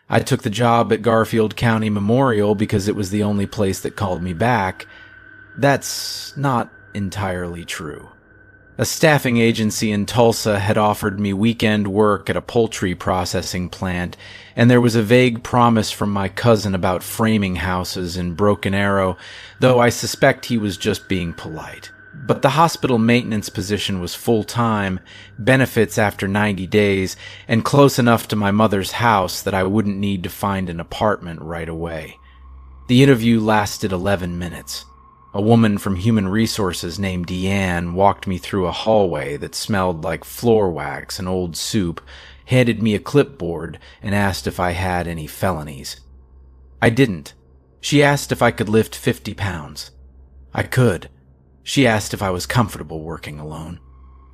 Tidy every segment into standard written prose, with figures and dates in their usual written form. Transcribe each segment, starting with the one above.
I took the job at Garfield County Memorial because it was the only place that called me back. That's not entirely true. A staffing agency in Tulsa had offered me weekend work at a poultry processing plant, and there was a vague promise from my cousin about framing houses in Broken Arrow, though I suspect he was just being polite. But the hospital maintenance position was full-time, benefits after 90 days, and close enough to my mother's house that I wouldn't need to find an apartment right away. The interview lasted 11 minutes. A woman from Human Resources named Deanne walked me through a hallway that smelled like floor wax and old soup, handed me a clipboard, and asked if I had any felonies. I didn't. She asked if I could lift 50 pounds. I could. She asked if I was comfortable working alone.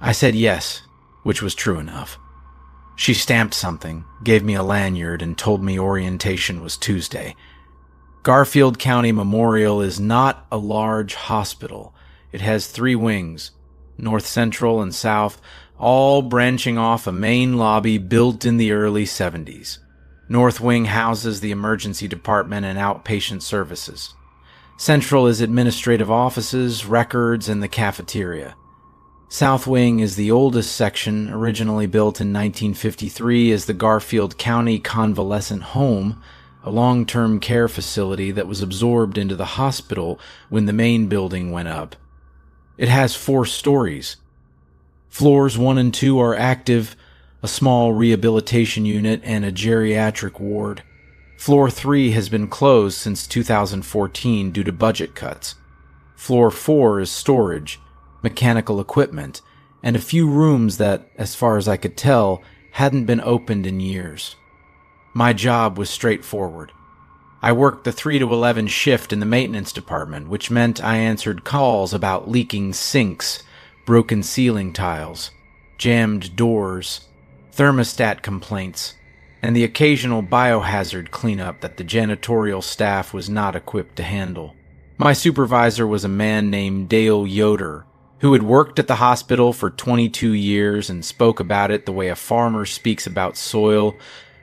I said yes, which was true enough. She stamped something, gave me a lanyard, and told me orientation was Tuesday. Garfield County Memorial is not a large hospital. It has 3 wings, north, central, and south, all branching off a main lobby built in the early 70s. North Wing houses the emergency department and outpatient services. Central is administrative offices, records, and the cafeteria. South Wing is the oldest section, originally built in 1953 as the Garfield County Convalescent Home, a long-term care facility that was absorbed into the hospital when the main building went up. It has 4 stories. Floors 1 and 2 are active, a small rehabilitation unit, and a geriatric ward. Floor 3 has been closed since 2014 due to budget cuts. Floor 4 is storage, mechanical equipment, and a few rooms that, as far as I could tell, hadn't been opened in years. My job was straightforward. I worked the 3 to 11 shift in the maintenance department, which meant I answered calls about leaking sinks, broken ceiling tiles, jammed doors, thermostat complaints, and the occasional biohazard cleanup that the janitorial staff was not equipped to handle. My supervisor was a man named Dale Yoder, who had worked at the hospital for 22 years and spoke about it the way a farmer speaks about soil,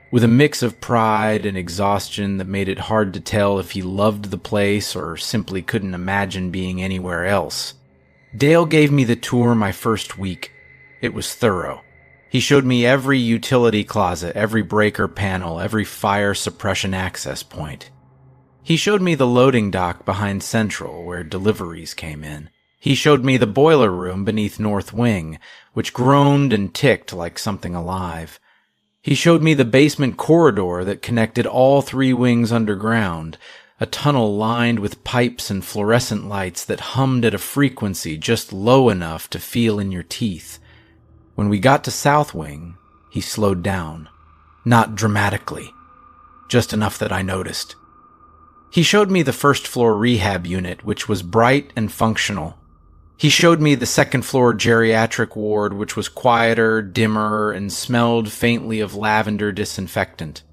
with a mix of pride and exhaustion that made it hard to tell if he loved the place or simply couldn't imagine being anywhere else. Dale gave me the tour my first week. It was thorough. He showed me every utility closet, every breaker panel, every fire suppression access point. He showed me the loading dock behind Central, where deliveries came in. He showed me the boiler room beneath North Wing, which groaned and ticked like something alive. He showed me the basement corridor that connected all 3 wings underground, a tunnel lined with pipes and fluorescent lights that hummed at a frequency just low enough to feel in your teeth. When we got to South Wing, he slowed down. Not dramatically, just enough that I noticed. He showed me the first floor rehab unit, which was bright and functional. He showed me the second-floor geriatric ward, which was quieter, dimmer, and smelled faintly of lavender disinfectant.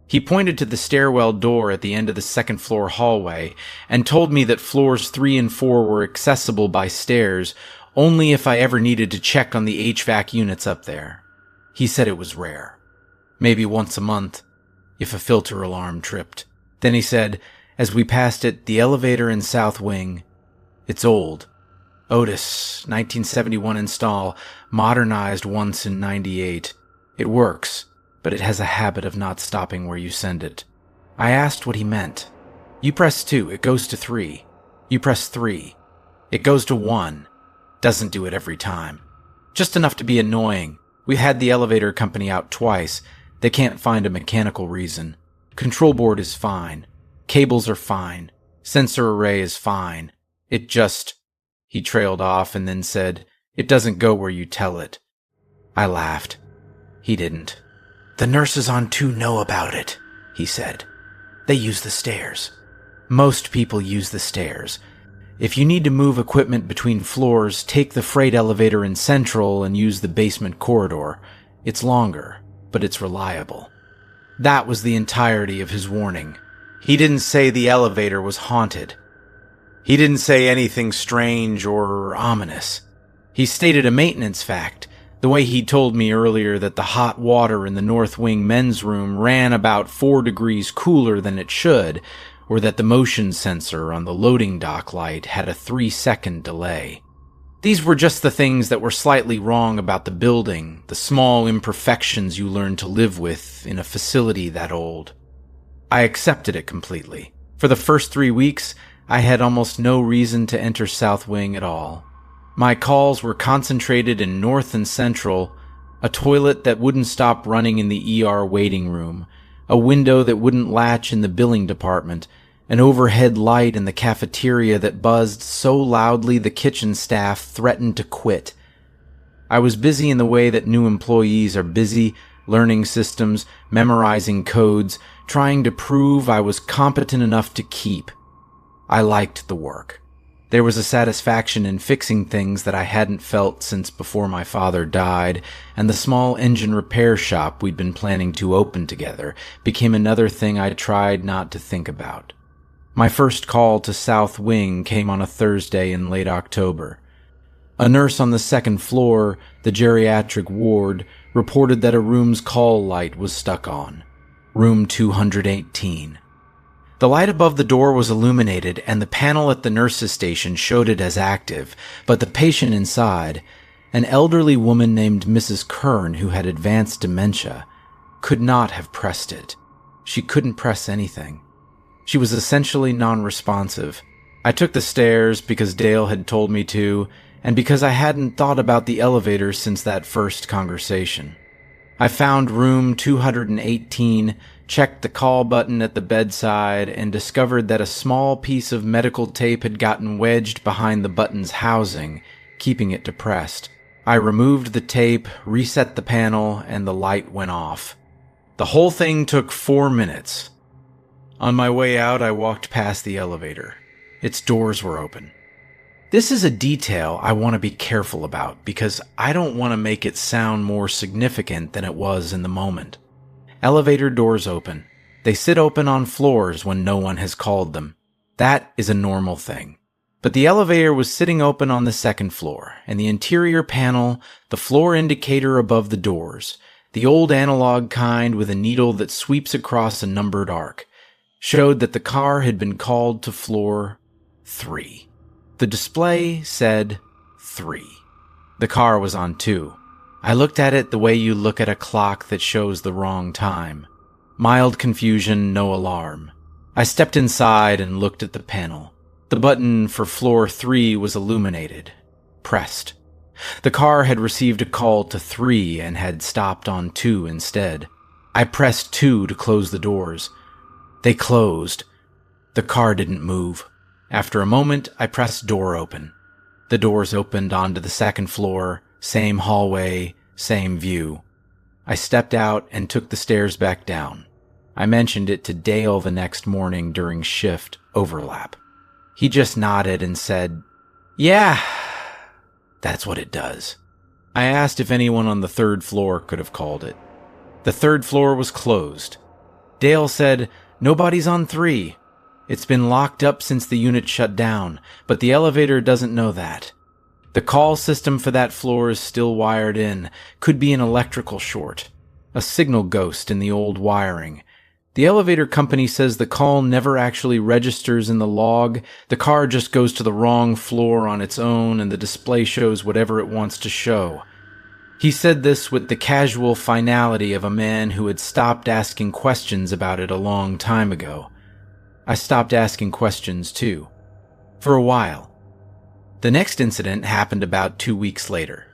He pointed to the stairwell door at the end of the second-floor hallway and told me that floors 3 and 4 were accessible by stairs only if I ever needed to check on the HVAC units up there. He said it was rare. Maybe once a month, if a filter alarm tripped. Then he said, as we passed it, the elevator in South Wing, it's old. Otis, 1971 install, modernized once in 98. It works, but it has a habit of not stopping where you send it. I asked what he meant. You press 2, it goes to 3. You press 3, it goes to 1. Doesn't do it every time. Just enough to be annoying. We've had the elevator company out twice. They can't find a mechanical reason. Control board is fine. Cables are fine. Sensor array is fine. It just... He trailed off and then said, it doesn't go where you tell it. I laughed. He didn't. The nurses on 2 know about it, he said. They use the stairs. Most people use the stairs. If you need to move equipment between floors, take the freight elevator in Central and use the basement corridor. It's longer, but it's reliable. That was the entirety of his warning. He didn't say the elevator was haunted. He didn't say anything strange or ominous. He stated a maintenance fact. The way he told me earlier that the hot water in the North Wing men's room ran about 4 degrees cooler than it should, or that the motion sensor on the loading dock light had a 3-second delay. These were just the things that were slightly wrong about the building, the small imperfections you learn to live with in a facility that old. I accepted it completely. For the first 3 weeks, I had almost no reason to enter South Wing at all. My calls were concentrated in North and Central, a toilet that wouldn't stop running in the ER waiting room, a window that wouldn't latch in the billing department, an overhead light in the cafeteria that buzzed so loudly the kitchen staff threatened to quit. I was busy in the way that new employees are busy, learning systems, memorizing codes, trying to prove I was competent enough to keep. I liked the work. There was a satisfaction in fixing things that I hadn't felt since before my father died, and the small engine repair shop we'd been planning to open together became another thing I tried not to think about. My first call to South Wing came on a Thursday in late October. A nurse on the second floor, the geriatric ward, reported that a room's call light was stuck on. Room 218. The light above the door was illuminated, and the panel at the nurse's station showed it as active, but the patient inside, an elderly woman named Mrs. Kern who had advanced dementia, could not have pressed it. She couldn't press anything. She was essentially non-responsive. I took the stairs because Dale had told me to, and because I hadn't thought about the elevator since that first conversation. I found room 218, checked the call button at the bedside, and discovered that a small piece of medical tape had gotten wedged behind the button's housing, keeping it depressed. I removed the tape, reset the panel, and the light went off. The whole thing took 4 minutes. On my way out, I walked past the elevator. Its doors were open. This is a detail I want to be careful about because I don't want to make it sound more significant than it was in the moment. Elevator doors open. They sit open on floors when no one has called them. That is a normal thing. But the elevator was sitting open on the second floor, and the interior panel, the floor indicator above the doors, the old analog kind with a needle that sweeps across a numbered arc, showed that the car had been called to floor 3. The display said 3. The car was on 2. I looked at it the way you look at a clock that shows the wrong time. Mild confusion, no alarm. I stepped inside and looked at the panel. The button for floor 3 was illuminated. Pressed. The car had received a call to 3 and had stopped on 2 instead. I pressed 2 to close the doors. They closed. The car didn't move. After a moment, I pressed door open. The doors opened onto the second floor, same hallway, same view. I stepped out and took the stairs back down. I mentioned it to Dale the next morning during shift overlap. He just nodded and said, "Yeah, that's what it does." I asked if anyone on the 3rd floor could have called it. The 3rd floor was closed. Dale said, "Nobody's on 3. It's been locked up since the unit shut down, but the elevator doesn't know that. The call system for that floor is still wired in. Could be an electrical short. A signal ghost in the old wiring. The elevator company says the call never actually registers in the log. The car just goes to the wrong floor on its own and the display shows whatever it wants to show." He said this with the casual finality of a man who had stopped asking questions about it a long time ago. I stopped asking questions too. For a while. The next incident happened about 2 weeks later.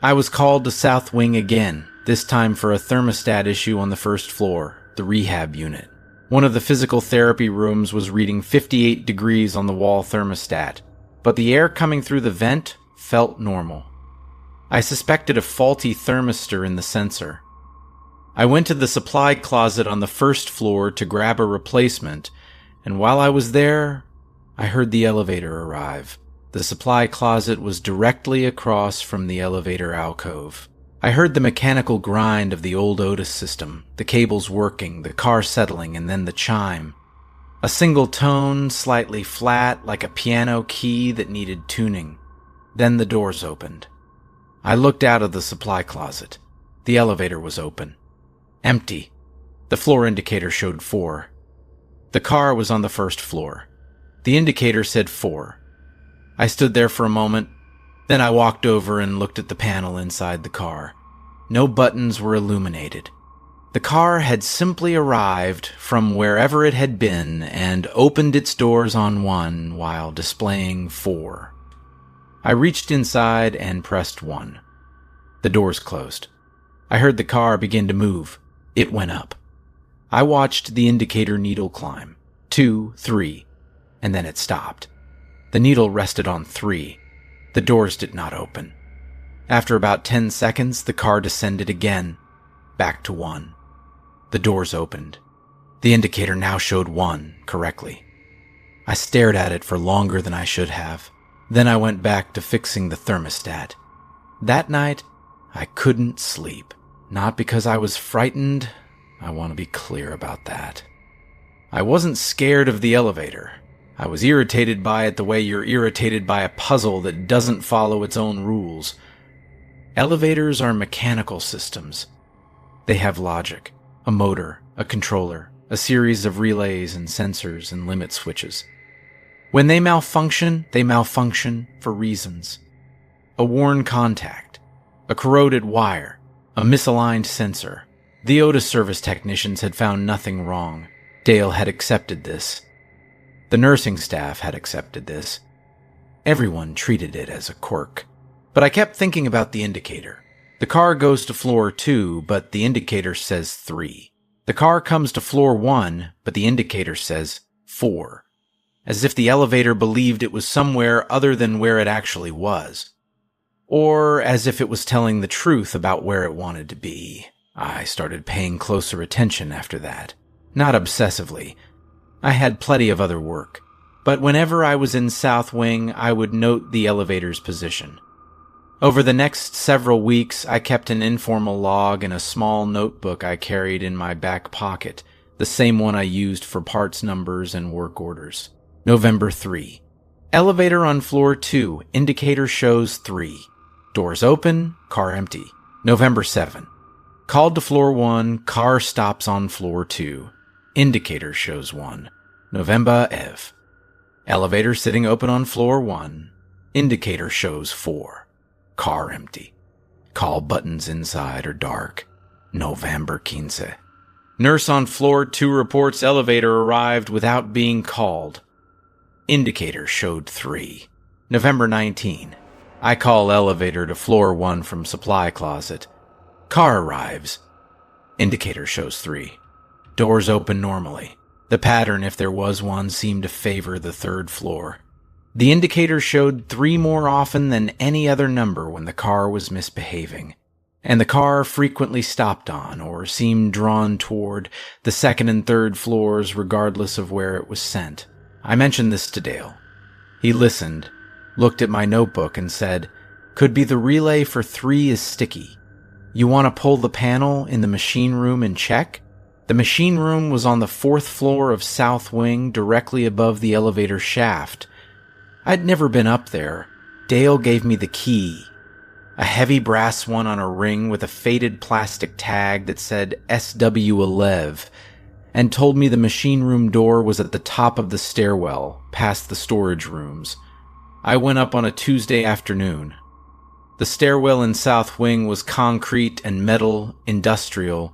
I was called to South Wing again, this time for a thermostat issue on the 1st floor, the rehab unit. One of the physical therapy rooms was reading 58 degrees on the wall thermostat, but the air coming through the vent felt normal. I suspected a faulty thermistor in the sensor. I went to the supply closet on the 1st floor to grab a replacement, and while I was there, I heard the elevator arrive. The supply closet was directly across from the elevator alcove. I heard the mechanical grind of the old Otis system, the cables working, the car settling, and then the chime. A single tone, slightly flat, like a piano key that needed tuning. Then the doors opened. I looked out of the supply closet. The elevator was open. Empty. The floor indicator showed 4. The car was on the first floor. The indicator said 4. I stood there for a moment. Then I walked over and looked at the panel inside the car. No buttons were illuminated. The car had simply arrived from wherever it had been and opened its doors on 1 while displaying 4. I reached inside and pressed 1. The doors closed. I heard the car begin to move. It went up. I watched the indicator needle climb. 2, 3, and then it stopped. The needle rested on 3. The doors did not open. After about 10 seconds, the car descended again, back to 1. The doors opened. The indicator now showed 1 correctly. I stared at it for longer than I should have. Then I went back to fixing the thermostat. That night, I couldn't sleep. Not because I was frightened. I want to be clear about that. I wasn't scared of the elevator. I was irritated by it the way you're irritated by a puzzle that doesn't follow its own rules. Elevators are mechanical systems. They have logic, a motor, a controller, a series of relays and sensors and limit switches. When they malfunction for reasons. A worn contact, a corroded wire, a misaligned sensor. The Otis service technicians had found nothing wrong. Dale had accepted this. The nursing staff had accepted this. Everyone treated it as a quirk. But I kept thinking about the indicator. The car goes to floor 2, but the indicator says 3. The car comes to floor 1, but the indicator says 4. As if the elevator believed it was somewhere other than where it actually was. Or as if it was telling the truth about where it wanted to be. I started paying closer attention after that. Not obsessively. I had plenty of other work. But whenever I was in South Wing, I would note the elevator's position. Over the next several weeks, I kept an informal log in a small notebook I carried in my back pocket, the same one I used for parts numbers and work orders. November 3. Elevator on floor 2, indicator shows 3. Doors open, car empty. November 7. Called to floor 1, car stops on floor 2. Indicator shows 1. November Ev. Elevator sitting open on floor 1. Indicator shows 4. Car empty. Call buttons inside are dark. November 15. Nurse on floor 2 reports elevator arrived without being called. Indicator showed 3. November 19. I call elevator to floor 1 from supply closet. Car arrives. Indicator shows 3. Doors open normally. The pattern, if there was one, seemed to favor the 3rd floor. The indicator showed 3 more often than any other number when the car was misbehaving. And the car frequently stopped on or seemed drawn toward the 2nd and 3rd floors regardless of where it was sent. I mentioned this to Dale. He listened, looked at my notebook and said, "Could be the relay for 3 is sticky. You want to pull the panel in the machine room and check?" The machine room was on the 4th floor of South Wing, directly above the elevator shaft. I'd never been up there. Dale gave me the key. A heavy brass one on a ring with a faded plastic tag that said SW11, and told me the machine room door was at the top of the stairwell, past the storage rooms. I went up on a Tuesday afternoon. The stairwell in South Wing was concrete and metal, industrial,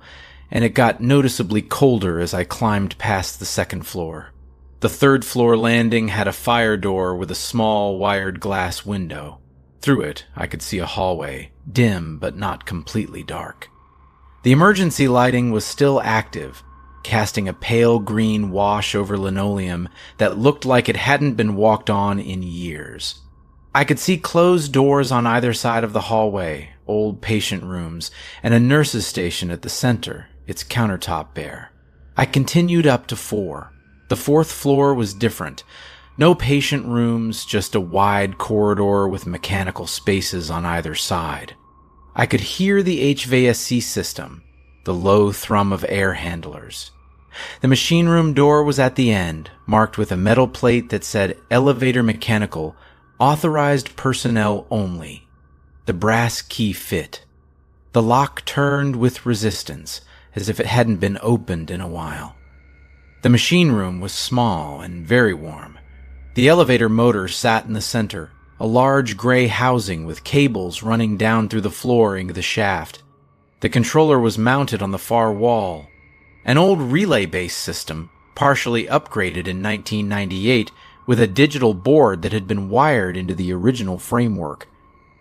and it got noticeably colder as I climbed past the 2nd floor. The 3rd floor landing had a fire door with a small wired glass window. Through it, I could see a hallway, dim but not completely dark. The emergency lighting was still active, casting a pale green wash over linoleum that looked like it hadn't been walked on in years. I could see closed doors on either side of the hallway, old patient rooms, and a nurse's station at the center, its countertop bare. I continued up to 4. The 4th floor was different. No patient rooms, just a wide corridor with mechanical spaces on either side. I could hear the HVAC system, the low thrum of air handlers. The machine room door was at the end, marked with a metal plate that said Elevator Mechanical, Authorized Personnel Only. The brass key fit. The lock turned with resistance, as if it hadn't been opened in a while. The machine room was small and very warm. The elevator motor sat in the center, a large gray housing with cables running down through the floor into the shaft. The controller was mounted on the far wall. An old relay-based system, partially upgraded in 1998, with a digital board that had been wired into the original framework.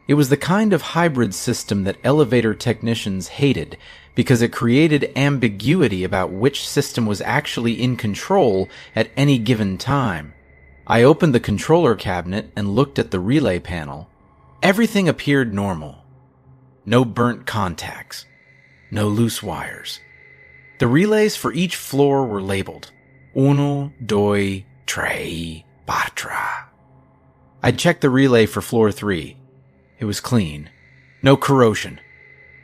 It was the kind of hybrid system that elevator technicians hated because it created ambiguity about which system was actually in control at any given time. I opened the controller cabinet and looked at the relay panel. Everything appeared normal. No burnt contacts. No loose wires. The relays for each floor were labeled. Uno, doi, tre, quattro. I checked the relay for floor 3. It was clean. No corrosion.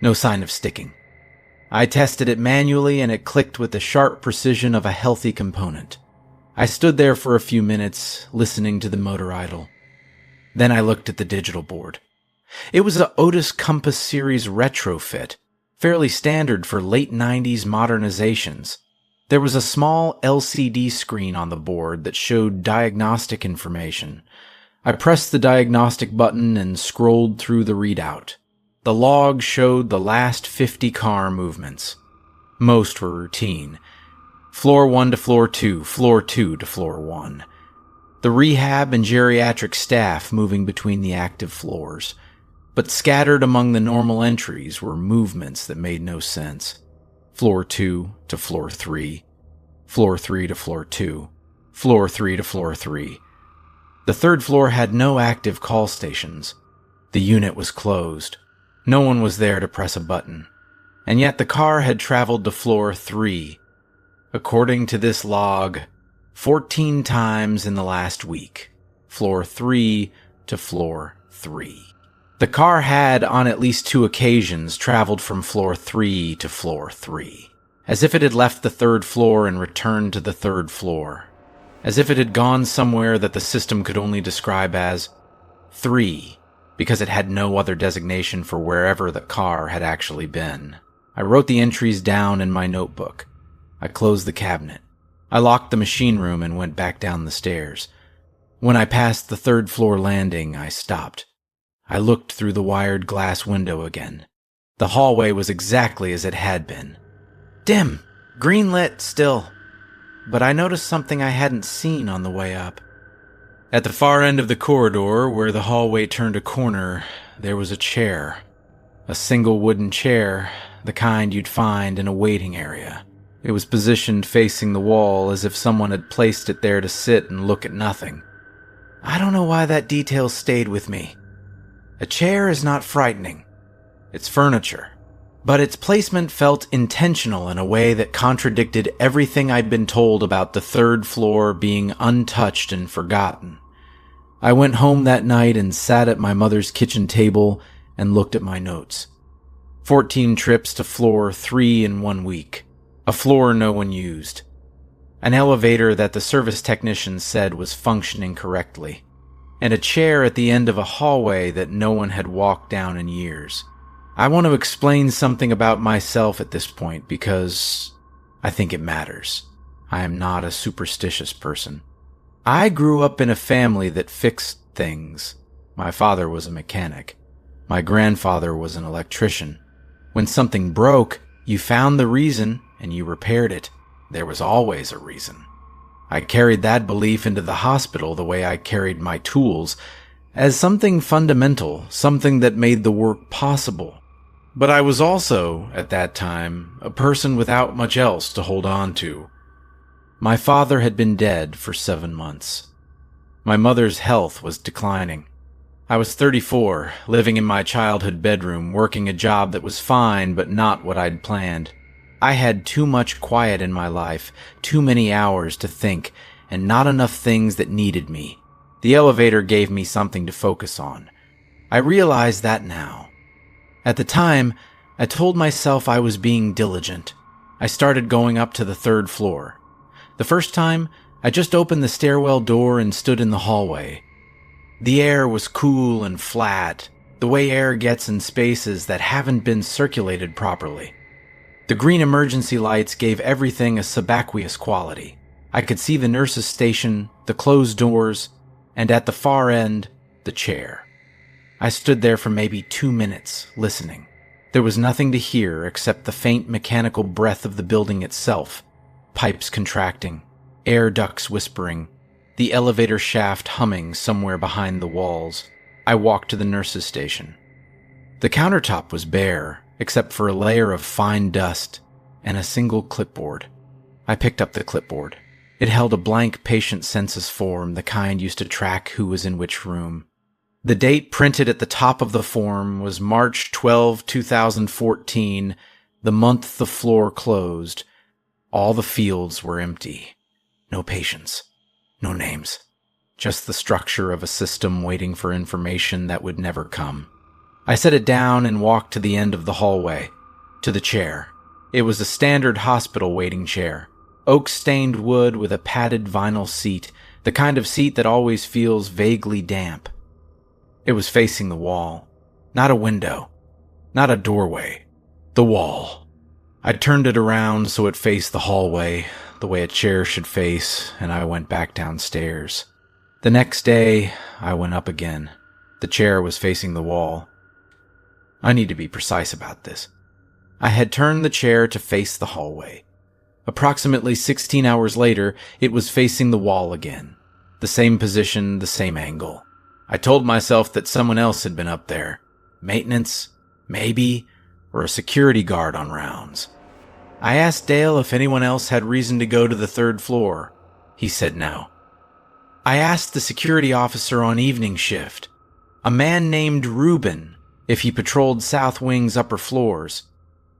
No sign of sticking. I tested it manually and it clicked with the sharp precision of a healthy component. I stood there for a few minutes, listening to the motor idle. Then I looked at the digital board. It was a Otis Compass Series retrofit, fairly standard for late 90s modernizations. There was a small LCD screen on the board that showed diagnostic information. I pressed the diagnostic button and scrolled through the readout. The log showed the last 50 car movements. Most were routine. Floor 1 to floor 2, floor 2 to floor 1. The rehab and geriatric staff moving between the active floors. But scattered among the normal entries were movements that made no sense. Floor 2 to floor 3. Floor 3 to floor 2. Floor 3 to floor 3. The third floor had no active call stations. The unit was closed. No one was there to press a button. And yet the car had traveled to floor 3. According to this log, 14 times in the last week. Floor 3 to floor 3. The car had, on at least 2 occasions, traveled from floor 3 to floor 3. As if it had left the third floor and returned to the third floor. As if it had gone somewhere that the system could only describe as 3, because it had no other designation for wherever the car had actually been. I wrote the entries down in my notebook. I closed the cabinet. I locked the machine room and went back down the stairs. When I passed the third floor landing, I stopped. I looked through the wired glass window again. The hallway was exactly as it had been. Dim, green lit still. But I noticed something I hadn't seen on the way up. At the far end of the corridor, where the hallway turned a corner, there was a chair. A single wooden chair, the kind you'd find in a waiting area. It was positioned facing the wall as if someone had placed it there to sit and look at nothing. I don't know why that detail stayed with me. A chair is not frightening. It's furniture. But its placement felt intentional in a way that contradicted everything I'd been told about the third floor being untouched and forgotten. I went home that night and sat at my mother's kitchen table and looked at my notes. 14 trips to floor 3 in 1 week. A floor no one used. An elevator that the service technician said was functioning correctly. And a chair at the end of a hallway that no one had walked down in years. I want to explain something about myself at this point because I think it matters. I am not a superstitious person. I grew up in a family that fixed things. My father was a mechanic. My grandfather was an electrician. When something broke, you found the reason and you repaired it. There was always a reason. I carried that belief into the hospital the way I carried my tools, as something fundamental, something that made the work possible. But I was also, at that time, a person without much else to hold on to. My father had been dead for 7 months. My mother's health was declining. I was 34, living in my childhood bedroom, working a job that was fine but not what I'd planned. I had too much quiet in my life, too many hours to think, and not enough things that needed me. The elevator gave me something to focus on. I realize that now. At the time, I told myself I was being diligent. I started going up to the third floor. The first time, I just opened the stairwell door and stood in the hallway. The air was cool and flat, The way air gets in spaces that haven't been circulated properly. The green emergency lights gave everything a subaqueous quality. I could see the nurse's station, the closed doors, and at the far end, the chair. I stood there for maybe 2 minutes, listening. There was nothing to hear except the faint mechanical breath of the building itself, pipes contracting, air ducts whispering, the elevator shaft humming somewhere behind the walls. I walked to the nurse's station. The countertop was bare, except for a layer of fine dust and a single clipboard. I picked up the clipboard. It held a blank patient census form, the kind used to track who was in which room. The date printed at the top of the form was March 12, 2014, the month the floor closed. All the fields were empty. No patients. No names. Just the structure of a system waiting for information that would never come. I set it down and walked to the end of the hallway, to the chair. It was a standard hospital waiting chair. Oak-stained wood with a padded vinyl seat, the kind of seat that always feels vaguely damp. It was facing the wall. Not a window. Not a doorway. The wall. I turned it around so it faced the hallway, the way a chair should face, and I went back downstairs. The next day, I went up again. The chair was facing the wall. I need to be precise about this. I had turned the chair to face the hallway. Approximately 16 hours later, it was facing the wall again. The same position, the same angle. I told myself that someone else had been up there. Maintenance, maybe, or a security guard on rounds. I asked Dale if anyone else had reason to go to the 3rd floor. He said no. I asked the security officer on evening shift, a man named Reuben, if he patrolled South Wing's upper floors.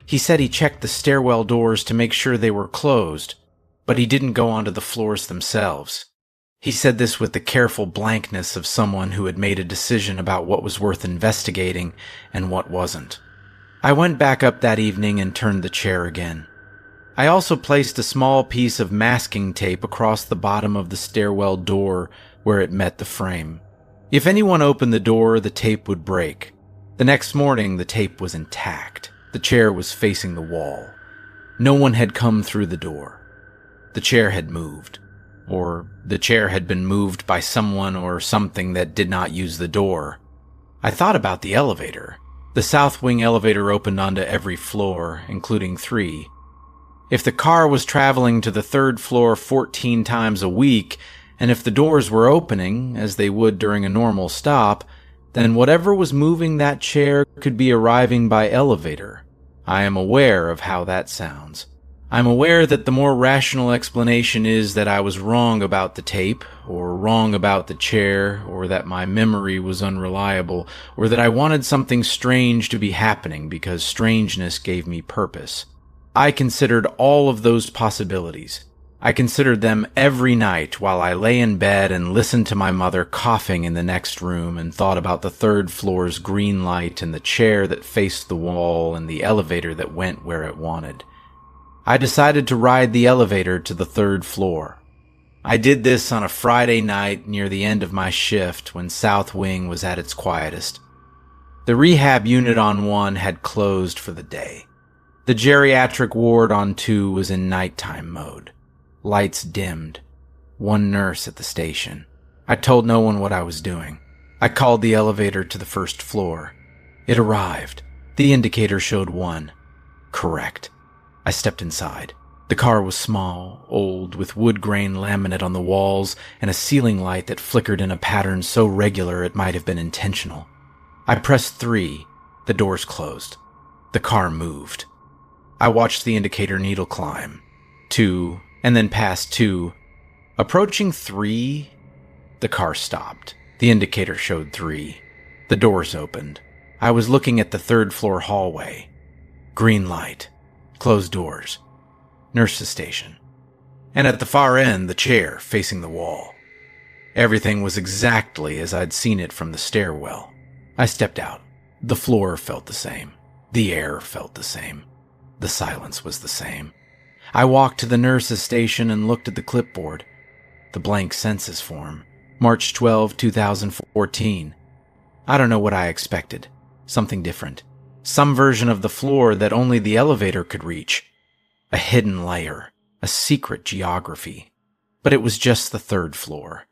He said he checked the stairwell doors to make sure they were closed, but he didn't go onto the floors themselves. He said this with the careful blankness of someone who had made a decision about what was worth investigating and what wasn't. I went back up that evening and turned the chair again. I also placed a small piece of masking tape across the bottom of the stairwell door where it met the frame. If anyone opened the door, the tape would break. The next morning, the tape was intact. The chair was facing the wall. No one had come through the door. The chair had moved. Or the chair had been moved by someone or something that did not use the door. I thought about the elevator. The South Wing elevator opened onto every floor, including 3. If the car was traveling to the 3rd floor 14 times a week, and if the doors were opening, as they would during a normal stop, then whatever was moving that chair could be arriving by elevator. I am aware of how that sounds. I'm aware that the more rational explanation is that I was wrong about the tape, or wrong about the chair, or that my memory was unreliable, or that I wanted something strange to be happening because strangeness gave me purpose. I considered all of those possibilities. I considered them every night while I lay in bed and listened to my mother coughing in the next room and thought about the 3rd floor's green light and the chair that faced the wall and the elevator that went where it wanted. I decided to ride the elevator to the 3rd floor. I did this on a Friday night near the end of my shift when South Wing was at its quietest. The rehab unit on 1 had closed for the day. The geriatric ward on 2 was in nighttime mode. Lights dimmed. 1 nurse at the station. I told no one what I was doing. I called the elevator to the 1st floor. It arrived. The indicator showed 1. Correct. I stepped inside. The car was small, old, with wood grain laminate on the walls and a ceiling light that flickered in a pattern so regular it might have been intentional. I pressed 3. The doors closed. The car moved. I watched the indicator needle climb. 2, and then past 2. Approaching 3, the car stopped. The indicator showed 3. The doors opened. I was looking at the 3rd floor hallway. Green light. Closed doors. Nurse's station. And at the far end, the chair facing the wall. Everything was exactly as I'd seen it from the stairwell. I stepped out. The floor felt the same. The air felt the same. The silence was the same. I walked to the nurse's station and looked at the clipboard. The blank census form. March 12, 2014. I don't know what I expected. Something different. Some version of the floor that only the elevator could reach. A hidden layer. A secret geography. But it was just the third floor.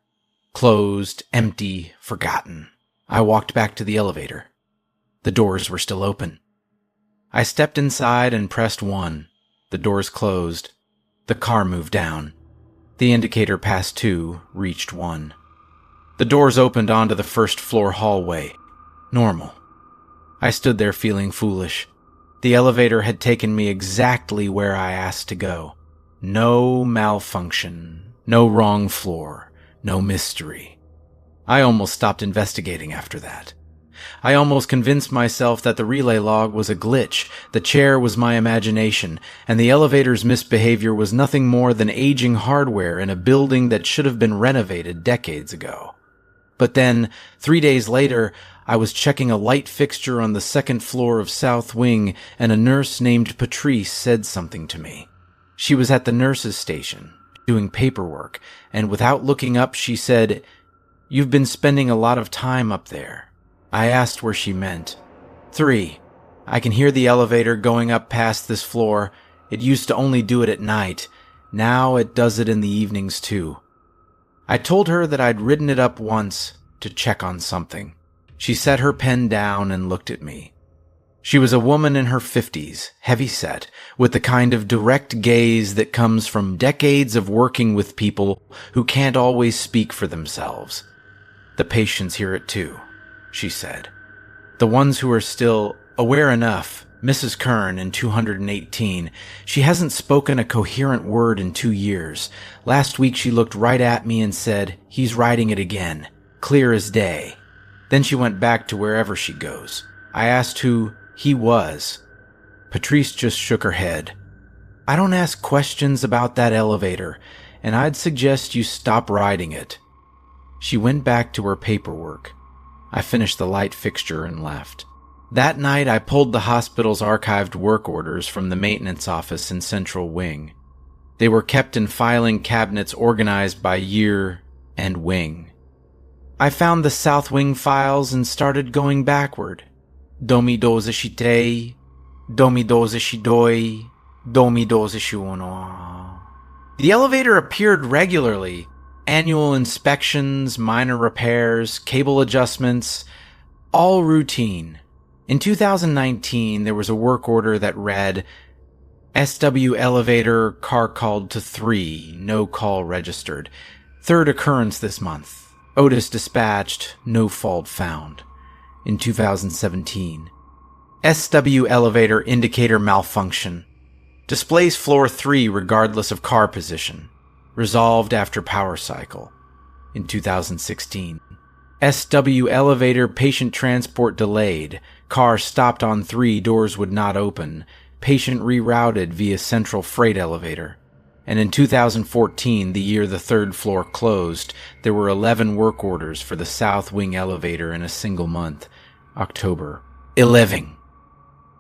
Closed, empty, forgotten. I walked back to the elevator. The doors were still open. I stepped inside and pressed 1. The doors closed. The car moved down. The indicator past 2 reached 1. The doors opened onto the first floor hallway. Normal. I stood there feeling foolish. The elevator had taken me exactly where I asked to go. No malfunction. No wrong floor. No mystery. I almost stopped investigating after that. I almost convinced myself that the relay log was a glitch, the chair was my imagination, and the elevator's misbehavior was nothing more than aging hardware in a building that should have been renovated decades ago. But then, 3 days later, I was checking a light fixture on the second floor of South Wing, and a nurse named Patrice said something to me. She was at the nurse's station, doing paperwork, and without looking up, she said, "You've been spending a lot of time up there." I asked where she meant. 3. I can hear the elevator going up past this floor. It used to only do it at night. Now it does it in the evenings too. I told her that I'd ridden it up once to check on something. She set her pen down and looked at me. She was a woman in her 50s, heavy-set, with the kind of direct gaze that comes from decades of working with people who can't always speak for themselves. "The patients hear it too," she said. "The ones who are still aware enough. Mrs. Kern in 218. She hasn't spoken a coherent word in 2 years. Last week she looked right at me and said, 'He's writing it again. Clear as day.' Then she went back to wherever she goes. I asked who he was. Patrice just shook her head. 'I don't ask questions about that elevator, and I'd suggest you stop riding it.' She went back to her paperwork. I finished the light fixture and left. That night, I pulled the hospital's archived work orders from the maintenance office in Central Wing. They were kept in filing cabinets organized by year and wing. I found the South Wing files and started going backward. 2012, 2022, 2021. The elevator appeared regularly. Annual inspections, minor repairs, cable adjustments, all routine. In 2019, there was a work order that read, SW elevator, car called to 3, no call registered. Third occurrence this month. Otis dispatched, no fault found. In 2017. SW elevator indicator malfunction. Displays floor 3 regardless of car position. Resolved after power cycle. In 2016. SW elevator patient transport delayed. Car stopped on 3, doors would not open. Patient rerouted via central freight elevator. And in 2014, the year the third floor closed, there were 11 work orders for the South Wing elevator in a single month. October. 11.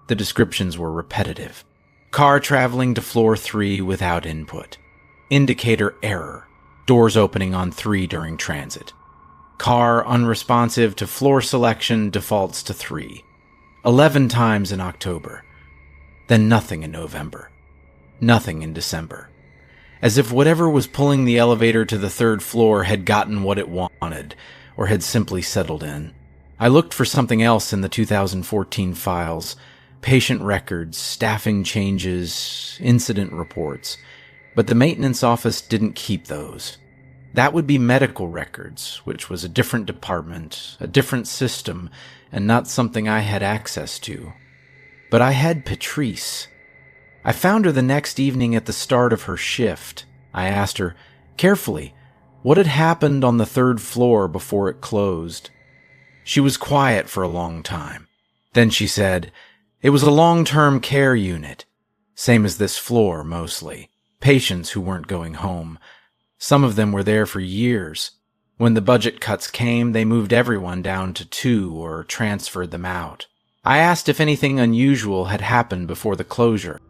The descriptions were repetitive. Car traveling to floor 3 without input. Indicator error. Doors opening on 3 during transit. Car unresponsive to floor selection, defaults to 3. 11 times in October. Then nothing in November. Nothing in December. As if whatever was pulling the elevator to the third floor had gotten what it wanted, or had simply settled in. I looked for something else in the 2014 files. Patient records, staffing changes, incident reports. But the maintenance office didn't keep those. That would be medical records, which was a different department, a different system, and not something I had access to. But I had Patrice. I found her the next evening at the start of her shift. I asked her, carefully, what had happened on the third floor before it closed. She was quiet for a long time. Then she said, it was a long-term care unit. Same as this floor, mostly. Patients who weren't going home. Some of them were there for years. When the budget cuts came, they moved everyone down to 2 or transferred them out. I asked if anything unusual had happened before the closure.